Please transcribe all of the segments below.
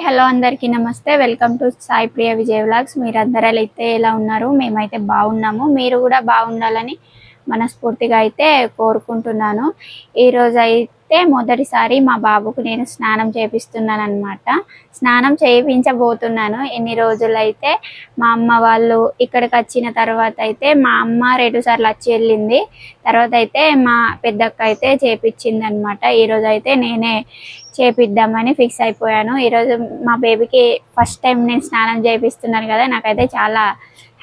Hello అందరికీ నమస్తే. Welcome to Sai Priya Vijay vlogs. మీరందరూ అయితే ఎలా ఉన్నారు? మేమైతే బాగున్నాము. మీరు కూడా బాగుండాలని మనస్ఫూర్తిగా అయితే కోరుకుంటున్నాను. ఈరోజు అయితే మొదటిసారి మా బాబుకు నేను స్నానం చేపిస్తున్నాను అనమాట. స్నానం చేయించబోతున్నాను. ఎన్ని రోజులైతే మా అమ్మ వాళ్ళు ఇక్కడికి వచ్చిన తర్వాత అయితే మా అమ్మ 2 సార్లు వచ్చి వెళ్ళింది. తర్వాత అయితే మా పెద్దక్క అయితే చేపించింది అనమాట. ఈరోజు అయితే నేనే చేపిద్దామని ఫిక్స్ అయిపోయాను. ఈరోజు మా బేబీకి ఫస్ట్ టైం నేను స్నానం చేపిస్తున్నాను కదా, నాకైతే చాలా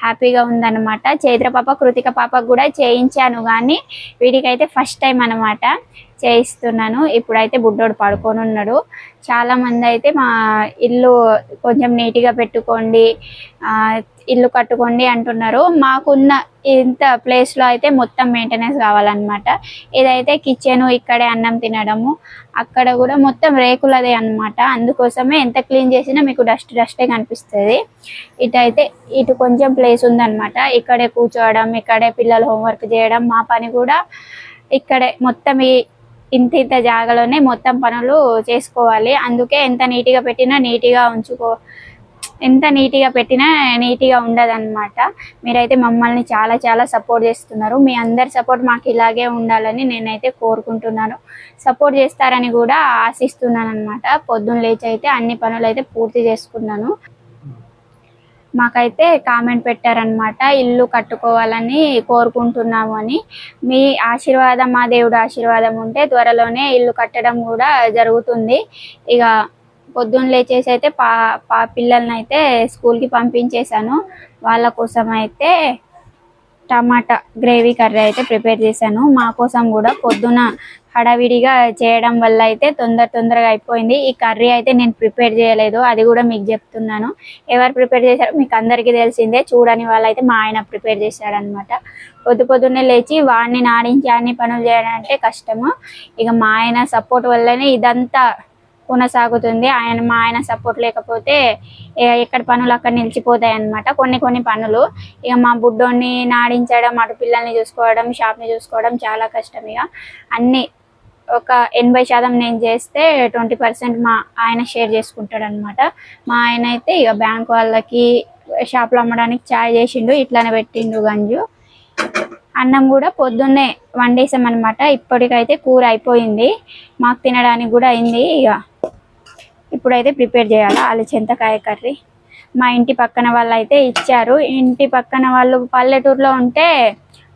హ్యాపీగా ఉందన్నమాట. చైత్ర పాప, కృతిక పాపకు కూడా చేయించాను, కానీ వీడికైతే ఫస్ట్ టైం అనమాట చేయిస్తున్నాను. ఇప్పుడైతే బుడ్డోడు పడుకొని ఉన్నాడు. చాలామంది అయితే మా ఇల్లు కొంచెం నీట్గా పెట్టుకోండి, ఇల్లు కట్టుకోండి అంటున్నారు. మాకున్న ఇంత ప్లేస్లో అయితే మొత్తం మెయింటెనెన్స్ కావాలన్నమాట. ఇదైతే కిచెను, ఇక్కడే అన్నం తినడము, అక్కడ కూడా మొత్తం రేకులదే అనమాట. అందుకోసమే ఎంత క్లీన్ చేసినా మీకు డస్టే కనిపిస్తుంది. ఇటు కొంచెం ప్లేస్ ఉందన్నమాట. ఇక్కడే కూర్చోవడం, ఇక్కడే పిల్లలు హోంవర్క్ చేయడం, మా పని కూడా ఇక్కడే మొత్తం ఇంత జాగాలోనే మొత్తం పనులు చేసుకోవాలి. అందుకే ఎంత నీట్గా పెట్టినా నీట్గా ఉండదు అనమాట. మీరైతే మమ్మల్ని చాలా చాలా సపోర్ట్ చేస్తున్నారు. మీ అందరి సపోర్ట్ మాకు ఇలాగే ఉండాలని నేనైతే కోరుకుంటున్నాను. సపోర్ట్ చేస్తారని కూడా ఆశిస్తున్నాను అనమాట. పొద్దున్న లేచి అయితే అన్ని పనులు అయితే పూర్తి చేసుకున్నాను. మాకైతే కామెంట్ పెట్టారనమాట, ఇల్లు కట్టుకోవాలని కోరుకుంటున్నాము అని. మీ ఆశీర్వాదం, మా దేవుడు ఆశీర్వాదం ఉంటే త్వరలోనే ఇల్లు కట్టడం కూడా జరుగుతుంది. ఇక పొద్దున్న లేచేసి అయితే పిల్లల్ని అయితే స్కూల్కి పంపించేశాను. వాళ్ళ కోసం అయితే టమాటా గ్రేవీ కర్రీ అయితే ప్రిపేర్ చేశాను. మా కోసం కూడా పొద్దున హడావిడిగా చేయడం వల్ల అయితే తొందరగా అయిపోయింది. ఈ కర్రీ అయితే నేను ప్రిపేర్ చేయలేదు, అది కూడా మీకు చెప్తున్నాను. ఎవరు ప్రిపేర్ చేశారో మీకు అందరికీ తెలిసిందే. చూడని వాళ్ళైతే మా ఆయన ప్రిపేర్ చేశాడనమాట. పొద్దున్నే లేచి వాడిని నాడించి అన్ని పనులు చేయాలంటే కష్టము. ఇక మా ఆయన సపోర్ట్ వల్లనే ఇదంతా కొనసాగుతుంది. మా ఆయన సపోర్ట్ లేకపోతే ఎక్కడ పనులు అక్కడ నిలిచిపోతాయి అన్నమాట. కొన్ని పనులు ఇక మా బుడ్డోని నాడించడం, అటు పిల్లల్ని చూసుకోవడం, షాప్ని చూసుకోవడం చాలా కష్టం. ఇక అన్నీ ఒక 80% నేను చేస్తే 20% మా ఆయన షేర్ చేసుకుంటాడు అనమాట. మా ఆయన అయితే ఇక బ్యాంక్ వాళ్ళకి, షాప్లో అమ్మడానికి చాయ్ చేసిండు, ఇట్లానే పెట్టిండు గంజు. అన్నం కూడా పొద్దున్నే వండేసామన్నమాట. ఇప్పటికైతే కూర అయిపోయింది, మాకు తినడానికి కూడా అయింది. ఇక ఇప్పుడైతే ప్రిపేర్ చేయాలి ఆలుచెంతకాయ కర్రీ. మా ఇంటి పక్కన వాళ్ళు అయితే ఇచ్చారు. ఇంటి పక్కన వాళ్ళు పల్లెటూరులో ఉంటే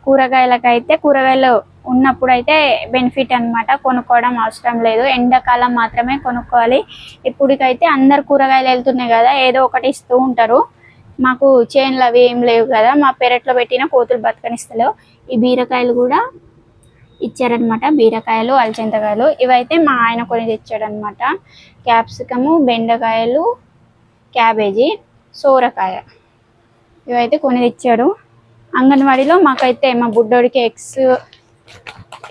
కూరగాయలు ఉన్నప్పుడు అయితే బెనిఫిట్ అనమాట. కొనుక్కోవడం అవసరం లేదు, ఎండాకాలం మాత్రమే కొనుక్కోవాలి. ఇప్పటికైతే అందరు కూరగాయలు వెళ్తున్నాయి కదా, ఏదో ఒకటి ఇస్తూ ఉంటారు. మాకు చేన్లు అవి ఏం లేవు కదా, మా పెరట్లో పెట్టిన కోతులు బతకనిస్తలేవు. ఈ బీరకాయలు కూడా ఇచ్చారనమాట, బీరకాయలు, అలచెంతకాయలు. ఇవైతే మా ఆయన కొని తెచ్చాడనమాట. క్యాప్సికము, బెండకాయలు, క్యాబేజీ, సోరకాయ ఇవైతే కొని తెచ్చాడు. అంగన్వాడీలో మాకైతే మా బుడ్డోడికి ఎగ్స్,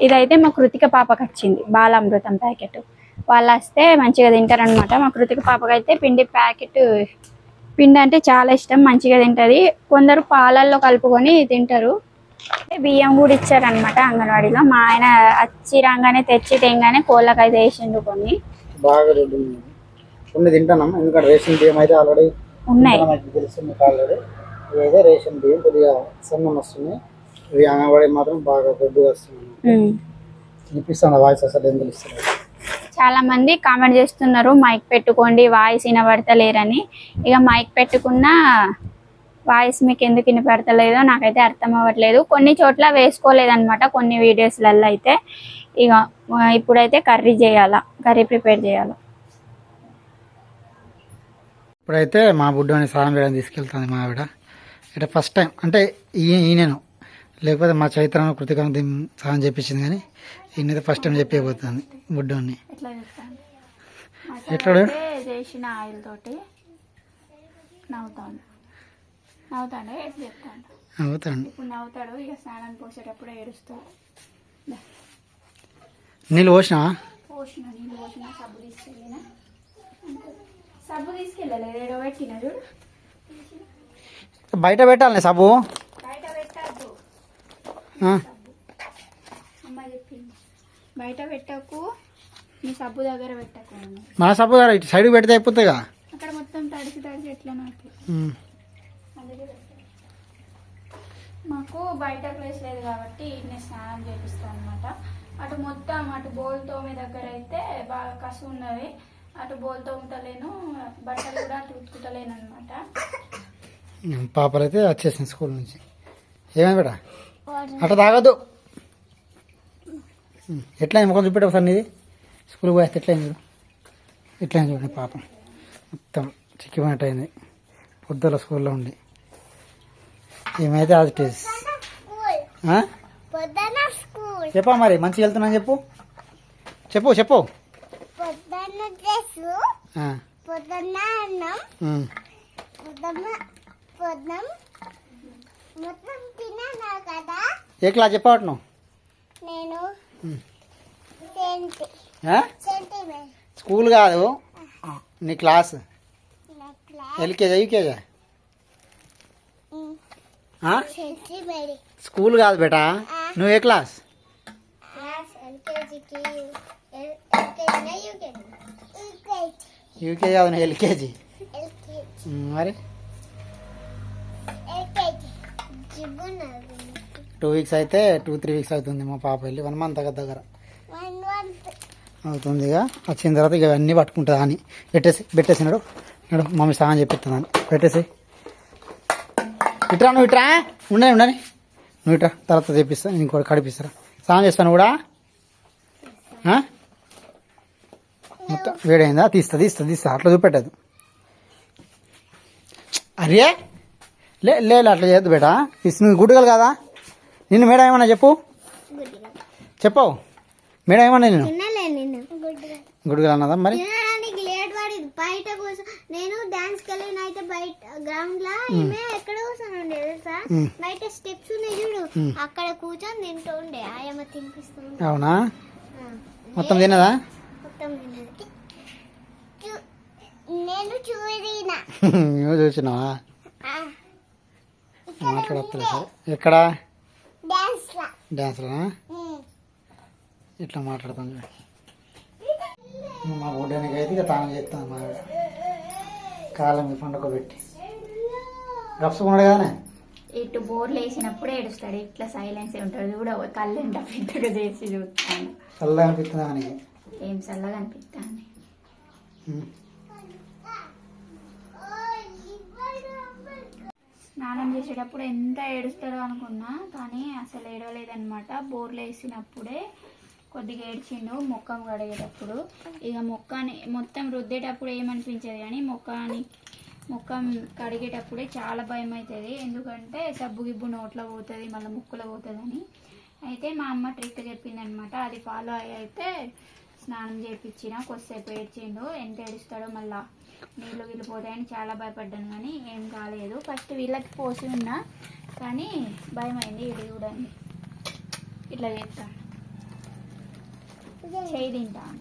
ఇదైతే మా కృతిక పాపకి వచ్చింది బాలామృతం ప్యాకెట్. వాళ్ళు వస్తే మంచిగా తింటారనమాట. మా కృతిక పాపకైతే పిండి అంటే చాలా ఇష్టం, మంచిగా తింటుంది. కొందరు పాలల్లో కలుపుకొని తింటారు. బియ్యం కూడా ఇచ్చారనమాట అంగన్వాడీలో. మా ఆయన వచ్చి రాగానే తెచ్చి తేగానే కోళ్ళకైతే వేసిండు కొన్ని. బాగా కొన్ని తింటున్నాం, ఎందుకంటే రేషన్ బియ్యం అయితే ఆల్రెడీ ఉన్నాయి. తెలుస్తుంది ఆల్రెడీ. ఇదైతే రేషన్ బియ్యం కొద్దిగా సన్నం వస్తుంది, ఇవి అంగన్వాడీ మాత్రం బాగా దొడ్డుగా వస్తుంది. వినిపిస్తాను వాయిస్ అసలు ఏం తెలుస్తుంది. చాలా మంది కామెంట్ చేస్తున్నారు మైక్ పెట్టుకోండి, వాయిస్ వినబడతలేరని. ఇక మైక్ పెట్టుకున్న వాయిస్ మీకు ఎందుకు వినపడతలేదో నాకైతే అర్థం అవ్వట్లేదు. కొన్ని చోట్ల వేసుకోలేదన్నమాట, కొన్ని వీడియోస్లలో అయితే. ఇక ఇప్పుడైతే కర్రీ ప్రిపేర్ చేయాలా. ఇప్పుడైతే మా బుడ్డోని స్నానం చేయడానికి తీసుకెళ్తాను మా ఆవిడ. ఇట్లా ఫస్ట్ టైం అంటే ఈయనను, లేకపోతే మా చైత్రను, కృతికను స్నానం చేపించింది, కానీ ఈయనైతే ఫస్ట్ టైం చెప్పిపోతుంది బుడ్డోని. ఎట్లా చేసిన ఆయిల్ తోటి నవ్వుతాడు. ఇప్పుడు నవ్వుతాడు. ఇక స్నానం పోసేటప్పుడు ఏడుస్తాడు. నీళ్ళు పోసినా సబ్బు తీసుకెళ్ళలేదు, ఏడో పెట్టిన చూడు. బయట పెట్టాలి సబ్బు, బయట పెట్టద్దు. అమ్మ చెప్పింది బయట పెట్టకు, నీ సబ్బు దగ్గర పెట్టకు. మన సబ్బు దగ్గర ఇటు సైడ్ పెడితే అయిపోతుందిగా. తడిసి తడిసి ఎట్లా నాకు ఉమ్. మాకు బయట ప్లేస్ లేదు కాబట్టి ఇన్ని స్నానం చేపిస్తాను అనమాట. అటు మొత్తం అటు బోల్ తోమే దగ్గర అయితే బాగా కసు ఉన్నది, అటు బోల్ తోముతలేను, బట్టలు కూడా అటు ఉతుకుతలేను అనమాట. పాపలు అయితే వచ్చేసింది స్కూల్ నుంచి. ఏమైంది బేట అట్లా తాగద్దు. ఎట్లయింది ముఖం చూపెట్టు ఒకసారి నీది. స్కూల్కి పోయేస్తే ఎట్లయింది చూడు, ఎట్లయింది చూడండి పాపం మొత్తం చిక్కిపోయినట్టు అయింది పొద్దుల స్కూల్లో ఉండి. ఏమైతే అది టేస్ట్ చెప్పా మరి మంచిగా వెళ్తున్నాను చెప్పు చెప్పు చెప్పు. ఆ. ఉమ్. ఏ క్లాస్ చెప్పావట నువ్వు? స్కూల్ కాదు నీ క్లాస్, ఎల్కేజా యూకేజా? స్కూల్ కాదు బేటా, నువ్వు ఏ క్లాస్? యూకేజీ కాదు, నువ్వు ఎల్కేజీ. మరి 2 వీక్స్ అయితే 2-3 వీక్స్ అవుతుంది మా పాప వెళ్ళి. 1 మంత్ దగ్గర అవుతుంది. ఇక వచ్చిన తర్వాత ఇక అన్నీ పట్టుకుంటుందా అని పెట్టేసినాడు. మమ్మీ స్నానం చెప్పిస్తుందని పెట్టేసి ఇట్రా, నువ్వు ఇట్రా, ఉండని నువ్వు ఇట్రా, తర్వాత తెప్పిస్తా, ఇంకోటి కడిపిస్తారా. స్నానం చేస్తాను కూడా మొత్తం వేడైందా? తీస్తా అట్లా చూపెట్టదు. అరే లే అట్లా చేయద్దు బేటా, నువ్వు గుడ్డుగలు కదా. నిన్ను మేడం ఏమన్నా చెప్పవు మేడం ఏమన్నా నేను గుడ్డుగలు అన్నదా? మరి బయట నేను డాన్స్ కలిగిన అయితే బయట గ్రౌండ్ లా ఎక్కడ కూర్చొని ఉండే తెలుసా, బయట స్టెప్స్ ఉన్నాయి చూడు, అక్కడ కూర్చొని తింటూ ఉండే. ఆయమ్మ తినిపిస్తుంది. అవునా? మొత్తం తినదా? మొత్తం తిన్నది. నేను చూడినా. నువ్వు చూసినావా? మాట్లాడతలే సార్. ఎక్కడ? డాన్స్లా ఇట్లా మాట్లాడుతుంది. మా బుడ్డానికి అయితే ఇక తాను చేస్తాను మా కాలం పండుగ పెట్టి రప్సుకున్నాడు కానీ ఇటు బోర్లు వేసినప్పుడే ఏడుస్తాడు, ఇట్లా సైలెన్స్ ఉంటాడు కూడా. కళ్ళు ఎండ పెద్దగా చేసి చూస్తాను. చల్లగా అనిపిస్తుందా అని? ఏం చల్లగా అనిపిస్తాను. స్నానం చేసేటప్పుడు ఎంత ఏడుస్తాడో అనుకున్నా, కానీ అసలు ఏడవలేదన్నమాట. బోర్లు వేసినప్పుడే కొద్దిగా ఏడ్చిండు ముఖం కడిగేటప్పుడు. ఇక ముఖాన్ని మొత్తం రుద్దేటప్పుడు ఏమనిపించదు, కానీ ముఖం కడిగేటప్పుడే చాలా భయం అవుతుంది. ఎందుకంటే సబ్బు గిబ్బు నోట్లో పోతుంది, మళ్ళీ ముక్కులో పోతుందని. అయితే మా అమ్మ ట్రిక్ చెప్పిందనమాట, అది ఫాలో అయ్యి అయితే స్నానం చేయించిన. కొద్దిసేపు ఏడ్చిండు, ఎంత ఏడుస్తాడో మళ్ళీ నీళ్ళు వెళ్ళిపోతాయని చాలా భయపడ్డాను, కానీ ఏం కాలేదు. ఫస్ట్ వీళ్ళకి పోసి ఉన్నా కానీ భయం అయింది. ఇది చూడండి ఇట్లా చేస్తాను, చేయి తింటాను.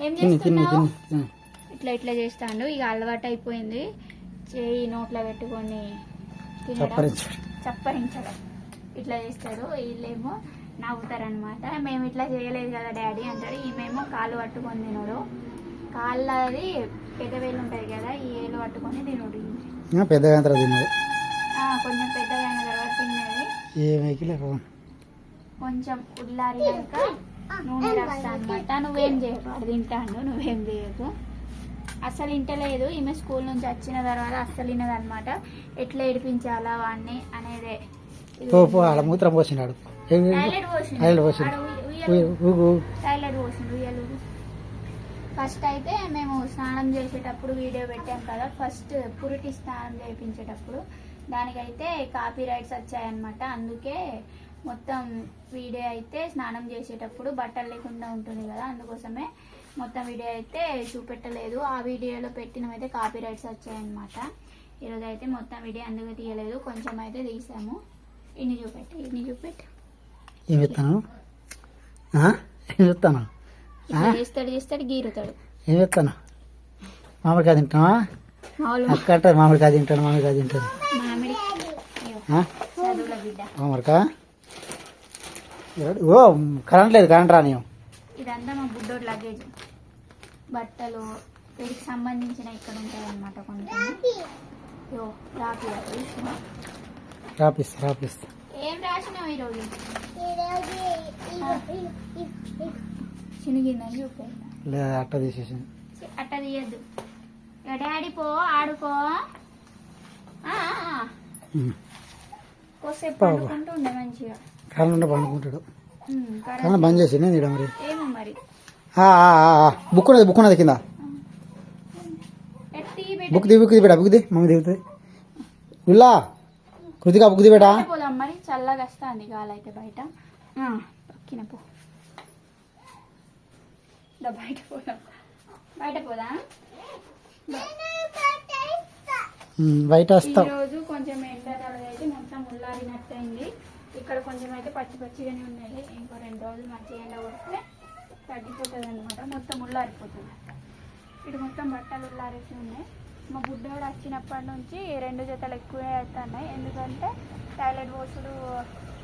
ఏం చేస్తున్నావు? ఇట్లా చేస్తాడు. ఇక అలవాటు అయిపోయింది, చేయి నోట్లో పెట్టుకొని తినడం, చప్పరించడం ఇట్లా చేస్తాడు. వీళ్ళేమో నవ్వుతారనమాట. మేము ఇట్లా చేయలేదు కదా డాడీ అంటాడు. ఈమెమో కాళ్ళు పట్టుకొని తినడు, కాళ్ళది పెద్ద వేలు ఉంటుంది కదా, ఈ ఏలు పట్టుకొని తినడు. పెద్దగా తిన్నది, కొంచెం పెద్దగా అయిన తర్వాత తిన్నది. కొంచెం ఉల్లారినాక నూనె రాస్తా అనమాట. నువ్వేం చేయకు, అది తింటాను, నువ్వేం చేయకు. అస్సలు ఇంటలేదు. ఈమె స్కూల్ నుంచి వచ్చిన తర్వాత అస్సలు వినదనమాట. ఎట్లా ఏడిపించాలా వాడిని అనేదే. మూత్రం పోసినాడు, ఉయ్యలు. ఫస్ట్ అయితే మేము స్నానం చేసేటప్పుడు వీడియో పెట్టాం కదా, ఫస్ట్ పురిటి స్నానం చేయించేటప్పుడు, దానికైతే కాపీ రైట్స్ వచ్చాయన్నమాట. అందుకే మొత్తం వీడియో అయితే స్నానం చేసేటప్పుడు బట్టలు లేకుండా ఉంటుంది కదా, అందుకోసమే మొత్తం వీడియో అయితే చూపెట్టలేదు. ఆ వీడియోలో పెట్టినవైతే కాపీ రైట్స్ వచ్చాయన్నమాట. ఈరోజు అయితే మొత్తం వీడియో అందుకు తీయలేదు, కొంచెం అయితే తీసాము. ఇన్ని చూపెట్టి ఏం చెప్తాను చేస్తాడు గీరుతాడు. ఏం చెప్తాను? మామిడికాయ తింటావా? అక్కడ మామిడికాయ తింటాడు. మామిడికాయ ఓ కరెంట్ లేదు, కరెంట్ రాని. ఇదంతా మా బుడ్డోడు లగేజ్, బట్టలు, వీటికి సంబంధించిన ఇక్కడ ఉంటాయి అన్నమాట కొన్ని యో రాపి రాపిస్తా ఏం రాసినావు ఈరోజు చినిగిందని చూపే లేదా అట్ట తీసేసింది అట్ట తీయద్దు డాడీ పో ఆడుకో కోసేపు పండుకుంటూ ఉండే మంచిగా కాలం ఉండే పండుకుంటాడు కాలం బంద్ చేసి నేను మరి ఏమో మరి బుక్ ఉన్నది కింద బుక్ ది మమ్మీ దిగుతుంది ఉల్లా కృతిక బుక్ ది బేటా పోదాం మరి చల్లగా వస్తుంది గాలి అయితే బయట పక్కిన పో బయట పోదా బయట వస్తాం ఈరోజు కొంచెం ఎండ అయితే మొత్తం ఉల్లారినట్టు అయింది ఇక్కడ కొంచెం అయితే పచ్చిగానే ఉన్నాయి ఇంకో 2 రోజులు మంచిగా ఎండ కొడితే తగ్గిపోతుంది అనమాట మొత్తం ఉల్లారిపోతుంది ఇటు మొత్తం బట్టలు ఉల్లారేసి ఉన్నాయి మా బుడ్డోడు వచ్చినప్పటి నుంచి 2 జతలు ఎక్కువే అవుతున్నాయి ఎందుకంటే టాయిలెట్ పోసుడు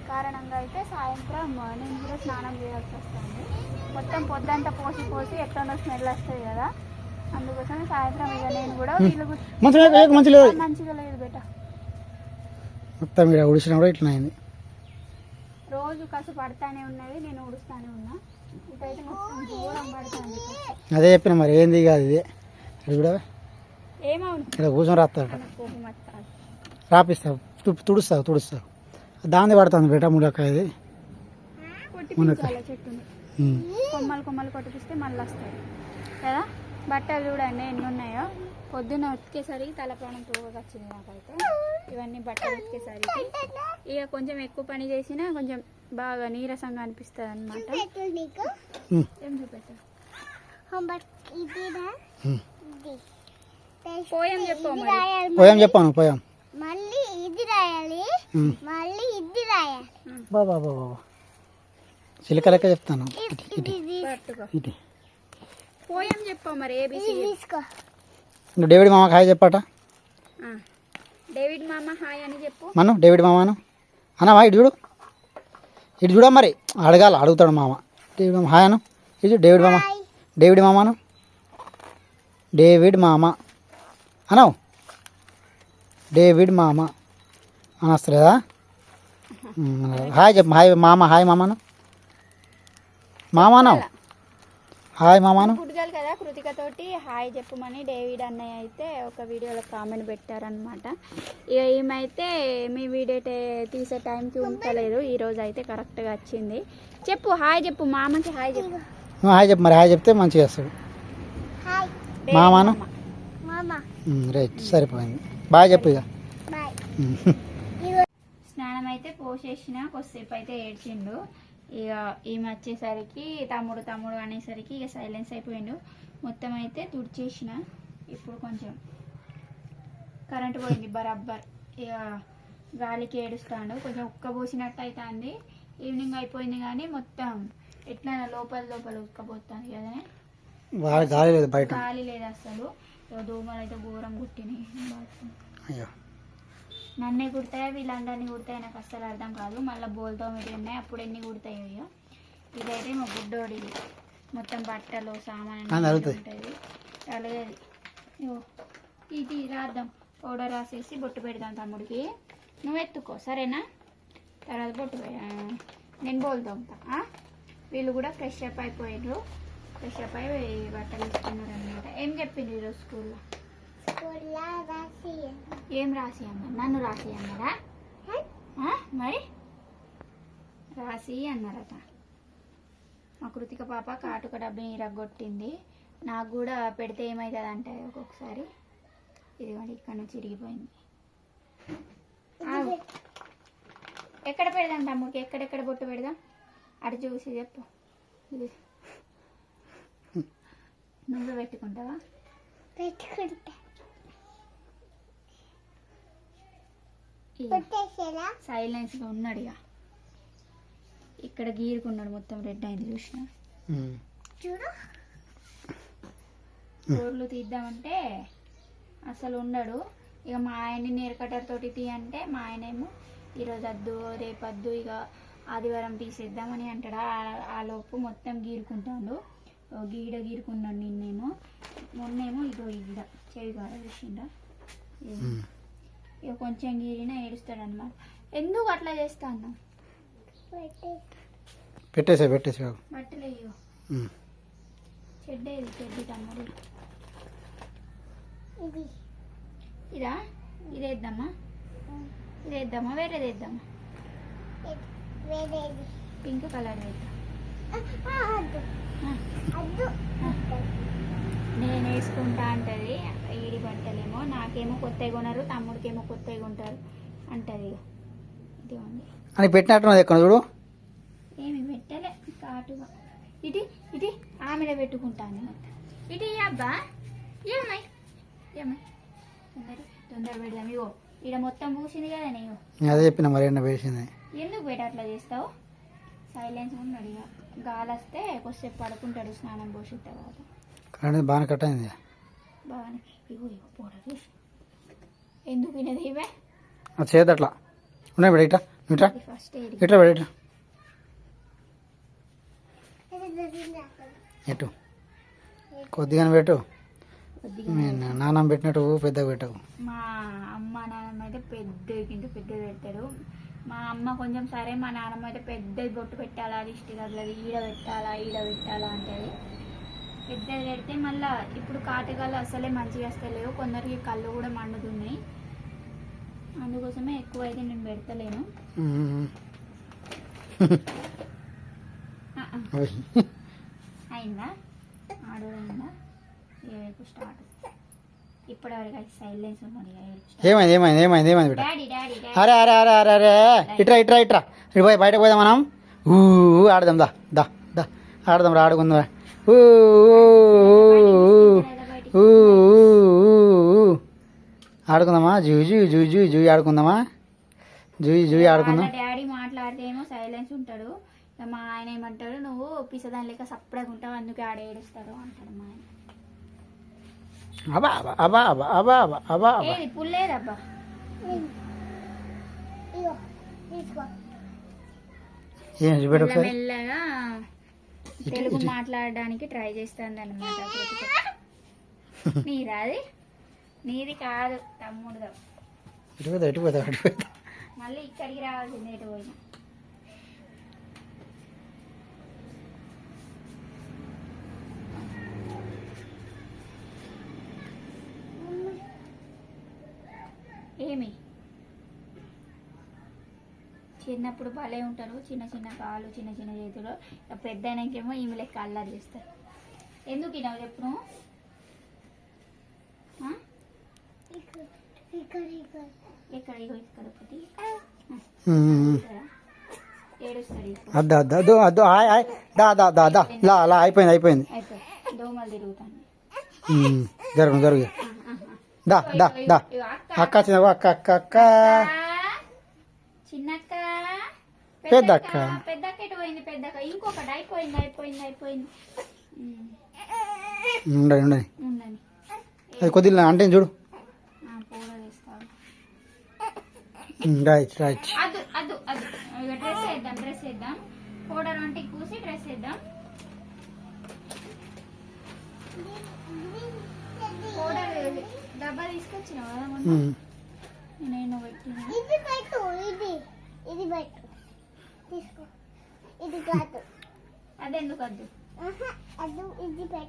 కారణంగా అయితే సాయంత్రం నేను కూడా స్నానం చేయాల్సి వస్తుంది మొత్తం పొద్దంతా పోసి ఎట్లనో స్మెల్ వస్తుంది కదా అందుకోసం సాయంత్రం ఇక నేను కూడా మంచిగా లేదు బేట మొత్తం ఉడిసిన కూడా ఇట్లా అయింది రోజు కసు పడతానే ఉన్నది నేను ఉడుస్తానే ఉన్నా ఇటైతే మొత్తం దూరం పడుతుంది అదే చెప్పిన మరి ఏంది కాదు ఇది అది కూడా ఏమవును ఇక్కడ కూర్చొని రాస్తాడు రాపిస్తావు తుడుస్తావు దాన్ని పడుతుంది బేట ములక్కాయది చెట్టుని కొమ్మలు కొట్టిపిస్తే మళ్ళీ వస్తాయి కదా బట్టలు చూడండి ఎన్ని ఉన్నాయో పొద్దున్న ఉతికేసరికి తలప్రాణం పోగొచ్చింది నాకైతే ఇవన్నీ బట్టలు ఉతికేసరికి ఇక కొంచెం ఎక్కువ పని చేసినా కొంచెం బాగా నీరసంగా అనిపిస్తుంది అనమాట ఏం చూపెట్టారు పోయం చెప్పాను పోయాం మళ్ళీ ఇది రాయాలి మళ్ళీ ఇది రాయాలి బాబా చిలక లెక్క చెప్తాను ఇటు పోయం చెప్పు మరి ఏబిసి తీసుకో డేవిడ్ మామకి హాయ్ చెప్పట డేవిడ్ మామ హాయ్ అని చెప్పు మను డేవిడ్ మామను అన్నమా ఇటు చూడ మరి అడుగుతాడు మామ డేవిడ్ మామ హాయ్ అను ఇది డేవిడ్ మామను డేవిడ్ మామ అనవు డేవిడ్ మామ అనొస్తలేదా హాయ్ చెప్పు హాయ్ మామను మామను హాయ్ మామను గుడ్గాలు కదా కృతిక తోటి హాయ్ చెప్పమని డేవిడ్ అన్నయ్య అయితే ఒక వీడియోలో కామెంట్ పెట్టారనమాట ఇక ఈమెయితే మీ వీడియో తీసే టైంకి ఉంటలేదు ఈరోజు అయితే కరెక్ట్గా వచ్చింది చెప్పు హాయ్ చెప్పు మామకి హాయ్ చెప్పు హాయ్ చెప్పు మరి హాయ్ చెప్తే మంచిగా వస్తాడు మామాను రైట్ సరిపోయింది బాయ్ చెప్పు ఇక స్నానం అయితే పోసేసిన కొద్దిసేపు అయితే ఏడ్చిండు ఇక ఈమె వచ్చేసరికి తమ్ముడు అనేసరికి ఇక సైలెన్స్ అయిపోయిండు మొత్తం అయితే తుడిచేసిన ఇప్పుడు కొంచెం కరెంటు పోయింది బరాబర్ ఇక గాలికి ఏడుస్తాడు కొంచెం ఉక్కబోసినట్టు అవుతుంది ఈవినింగ్ అయిపోయింది కానీ మొత్తం ఎట్లా లోపల ఉక్కబోతుంది కదనే గాలి లేదు అసలు దోమలు అయితే ఘోరం కుట్టినాయి నన్నే కుడతాయో వీళ్ళందరినీ కుడతాయో నాకు అస్సలు అర్థం కాదు మళ్ళీ బోల్తో మీద ఉన్నాయి అప్పుడు ఎన్ని కుడతాయో ఇక ఇదైతే మా గుడ్డోడి మొత్తం బట్టలు సామాన్ ఉంటుంది అలాగే ఇది రాద్దాం పౌడర్ రాసేసి బొట్టు పెడదాం తమ్ముడికి నువ్వు ఎత్తుకో సరేనా తర్వాత బొట్టు నేను బోల్తా వీళ్ళు కూడా ఫ్రెష్ అప్ అయిపోయారు ఫ్రెష్ అప్ అయి బట్టలు ఇస్తున్నారు అనమాట ఏం చెప్పిండ్రు ఈరోజు స్కూల్లో ఏం రాసి అన్నారు నన్ను రాసి అన్నారా మరి రాసి అన్నారట మా కృతిక పాప కాటుక డబ్బిని ఇరగొట్టింది నాకు కూడా పెడితే ఏమవుతుంది అంటే ఒక్కొక్కసారి ఇది కూడా ఇక్కడ నుంచి చిరిగిపోయింది ఎక్కడ పెడదాం తమ్ముడికి ఎక్కడెక్కడ బొట్టు పెడదాం అటు చూసి చెప్పు ఇది నువ్వు పెట్టుకుంటావా సైలెన్స్గా ఉన్నాడు ఇక ఇక్కడ గీరుకున్నాడు మొత్తం రెడ్ అయింది చూసిన గోర్లు తీద్దామంటే అసలు ఉండడు ఇక మా ఆయన్ని నేర్ కటర్ తోటి తీయంటే మా ఆయనేమో ఈరోజు వద్దు రేపొద్దు ఇక ఆదివారం తీసేద్దామని అంటాడు ఆ లోపు మొత్తం గీరుకుంటాడు గీడ గీరుకున్నాడు నిన్నేమో, మొన్నేమో ఇగో ఈడ చెవి కాడ చూసిండా, ఇక కొంచెం గీరినా ఏడుస్తాడు అనమాట. ఎందుకు అట్లా చేస్తా అన్నా? పెట్టేసే బట్టలు అయ్యో చెడ్డేది చెడ్డి తమ్ముడు. ఇదా ఇదేద్దామా, ఇదేద్దామా వేరేది వేద్దామా? పింక్ కలర్ వేద్దాం. నేను వేసుకుంటా అంటది, ఈడి బట్టలేమో నాకేమో కొత్తగా కొనరు, తమ్ముడికేమో కొత్తగా కొంటారు అంటది. ఇది ఉంది అని పెట్టినట్టున్నది ఎక్కడ చూడు. ఏమి పెట్టలే కాటుగా. ఇటు ఇటు ఆమెలో పెట్టుకుంటాను ఇటు. అబ్బా ఏమై తొందర పెడదాం. ఇగో ఇక్కడ మొత్తం పూసింది కదా. నేను అదే చెప్పిన మరి ఎండ వేసింది. ఎందుకు బయట అట్లా చేస్తావు? సైలెన్స్ ఉన్నాడు. ఇక గాలి వస్తే కొద్దిసేపు పడుకుంటాడు స్నానం పోసిన తర్వాత. కరెంట్ బాగానే కట్ అయింది. బాగానే. ఇగో పోడ చూసి ఎందుకు వినది ఇవే అది చేయదు అట్లా. ఉన్నాయి బెడ ఇట్లా ఇట్లా ఫస్ట్ ఇట్లా బెడ ఇట్లా ఎటు కొద్దిగానే పెట్టు. నాన్నమ్మ పెట్టినట్టు పెద్దగా పెట్టకు. మా అమ్మ నాన్నమ్మ అయితే పెద్దగింటి పెద్ద పెడతాడు. మా అమ్మ కొంచెం సరే, మా నాన్నమ్మ అయితే పెద్దది బొట్టు పెట్టాలా, దిష్టి తగలది, ఈడ పెట్టాలా అంటది. పెద్దది పెడితే మళ్ళీ ఇప్పుడు కాటకాలు అసలే మంచిగా వస్తలేవు, కొందరికి కళ్ళు కూడా మండుతున్నాయి. అందుకోసమే ఎక్కువ అయితే నేను పెడతలేను. అయిందా ఆడు అయిందా? ఏడుపు స్టార్ట్. ఇప్పటివరకు అయితే సైలెన్స్ ఉన్నాడు. ఏమైంది డాడీ డాడీ అరే అరే అరే అరే అరే ఇట్రా ఇటు పోయి బయటకు పోదాం మనం. ఆడదాం దా ఆడదాం రా, ఆడుకుందాం. ఆడుకుందామా? జూయి ఆడుకుందామా? జూయి ఆడుకుందాం. డాడీ మాట్లాడితే ఏమో సైలెన్స్ ఉంటాడు. మా ఆయన ఏమంటాడు, నువ్వు పిసదాని లేక సప్పుడగా ఉంటావు, అందుకే ఆడ ఏడుస్తాడు అంటాడు మా ఆయన. ఏది పుల్లేదబ్బా. మెల్లగా తెలుగు మాట్లాడడానికి ట్రై చేస్తాను అనమాట. నీది నీది కాదు తమ్ముడుదా. మళ్ళీ ఇక్కడికి రావాల్సింది ఎటు పోయినా. ఏమి చిన్నప్పుడు భలే ఉంటారు, చిన్న చిన్న కాళ్ళు చిన్న చిన్న చేతులు. పెద్ద అయినాకేమో ఈమె లెక్క అల్లరి చేస్తారు. ఎందుకు ఇన్నావు చెప్పు నువ్వు? ఎక్కడ ఇక్కడ ఒకటి ఏడుస్తాడు. అయిపోయింది. దోమలు తిరుగుతాను. జరుగు అక్క అక్క చిన్నక్క పెద్దక్క పెద్దక్క ఎటు పోయింది? పెద్దక్క ఇంకొకటి అయిపోయింది. ఉండని అది కొద్దిగా అంటే చూడు. రైట్ డ్రెస్ వేద్దాం. పౌడర్ వంటి కూసి డ్రెస్ వేద్దాం. పౌడర్ డబ్బా తీసుకొచ్చినావు కదా మొన్న, నేను పెట్టిన. అదెందుకు వద్దు?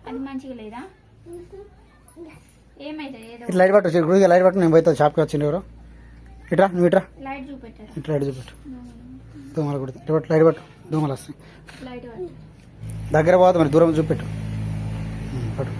అది మంచిగా లేదా? ఏమైతుంది? ఏదో లైట్ పట్టు నేను పోతే షాప్కి వచ్చింది ఎవరు. ఇట్రా నువ్వు లైట్ చూపెట్టారు. లైట్ చూపెట్టు. దోమలు కొడుతుంది. లైట్ పట్టు, దోమలు వస్తాయి. లైట్ పట్టు. దగ్గర పోతుంది మరి, దూరం చూపెట్టు. పట్టు.